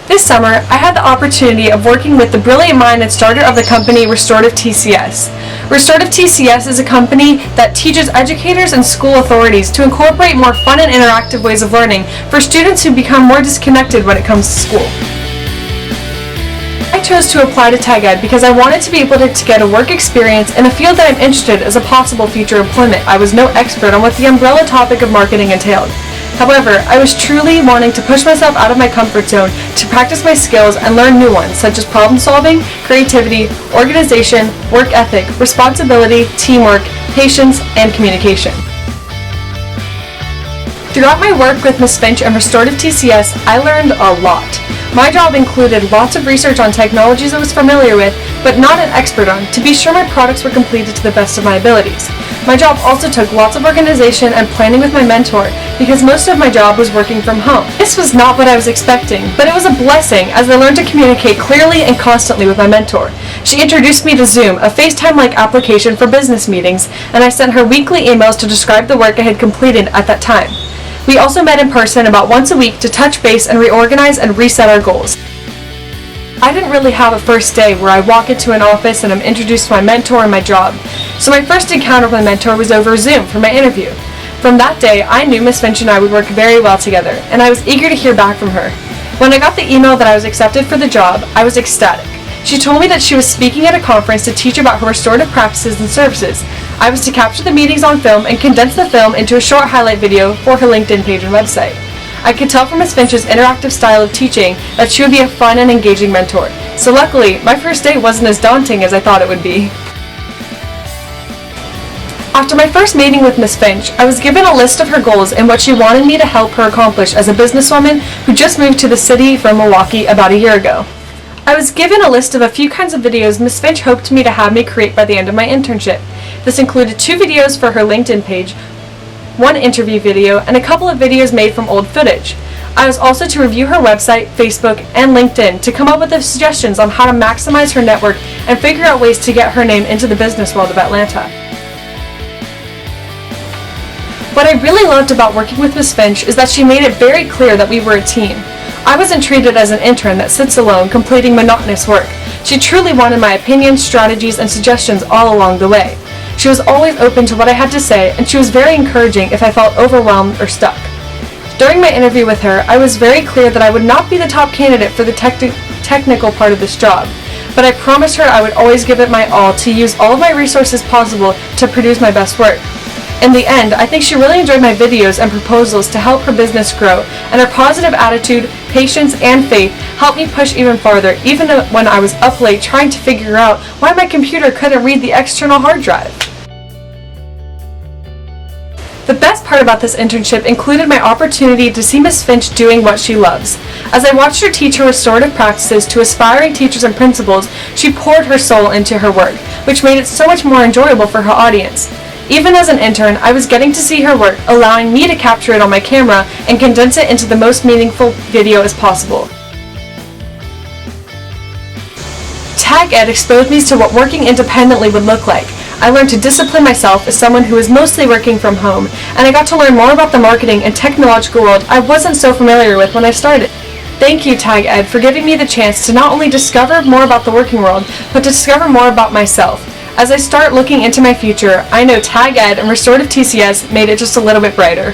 This summer, I had the opportunity of working with the brilliant mind and starter of the company Restorative TCS. Restorative TCS is a company that teaches educators and school authorities to incorporate more fun and interactive ways of learning for students who become more disconnected when it comes to school. I chose to apply to Tag Ed because I wanted to be able to get a work experience in a field that I'm interested in as a possible future employment. I was no expert on what the umbrella topic of marketing entailed. However, I was truly wanting to push myself out of my comfort zone to practice my skills and learn new ones, such as problem solving, creativity, organization, work ethic, responsibility, teamwork, patience, and communication. Throughout my work with Ms. Finch and Restorative TCS, I learned a lot. My job included lots of research on technologies I was familiar with, but not an expert on, to be sure my products were completed to the best of my abilities. My job also took lots of organization and planning with my mentor, because most of my job was working from home. This was not what I was expecting, but it was a blessing as I learned to communicate clearly and constantly with my mentor. She introduced me to Zoom, a FaceTime-like application for business meetings, and I sent her weekly emails to describe the work I had completed at that time. We also met in person about once a week to touch base and reorganize and reset our goals. I didn't really have a first day where I walk into an office and I'm introduced to my mentor and my job. So my first encounter with my mentor was over Zoom for my interview. From that day, I knew Ms. Finch and I would work very well together, and I was eager to hear back from her. When I got the email that I was accepted for the job, I was ecstatic. She told me that she was speaking at a conference to teach about her restorative practices and services. I was to capture the meetings on film and condense the film into a short highlight video for her LinkedIn page and website. I could tell from Ms. Finch's interactive style of teaching that she would be a fun and engaging mentor. So luckily, my first day wasn't as daunting as I thought it would be. After my first meeting with Ms. Finch, I was given a list of her goals and what she wanted me to help her accomplish as a businesswoman who just moved to the city from Milwaukee about a year ago. I was given a list of a few kinds of videos Ms. Finch hoped me to have me create by the end of my internship. This included 2 videos for her LinkedIn page, 1 interview video, and a couple of videos made from old footage. I was also to review her website, Facebook, and LinkedIn to come up with suggestions on how to maximize her network and figure out ways to get her name into the business world of Atlanta. What I really loved about working with Ms. Finch is that she made it very clear that we were a team. I wasn't treated as an intern that sits alone completing monotonous work. She truly wanted my opinions, strategies, and suggestions all along the way. She was always open to what I had to say, and she was very encouraging if I felt overwhelmed or stuck. During my interview with her, I was very clear that I would not be the top candidate for the technical part of this job, but I promised her I would always give it my all to use all of my resources possible to produce my best work. In the end, I think she really enjoyed my videos and proposals to help her business grow, and her positive attitude, patience, and faith helped me push even farther, even when I was up late trying to figure out why my computer couldn't read the external hard drive. The best part about this internship included my opportunity to see Ms. Finch doing what she loves. As I watched her teach her restorative practices to aspiring teachers and principals, she poured her soul into her work, which made it so much more enjoyable for her audience. Even as an intern, I was getting to see her work, allowing me to capture it on my camera and condense it into the most meaningful video as possible. Tag Ed exposed me to what working independently would look like. I learned to discipline myself as someone who is mostly working from home, and I got to learn more about the marketing and technological world I wasn't so familiar with when I started. Thank you, Tag Ed, for giving me the chance to not only discover more about the working world, but to discover more about myself. As I start looking into my future, I know Tag Ed and Restorative TCS made it just a little bit brighter.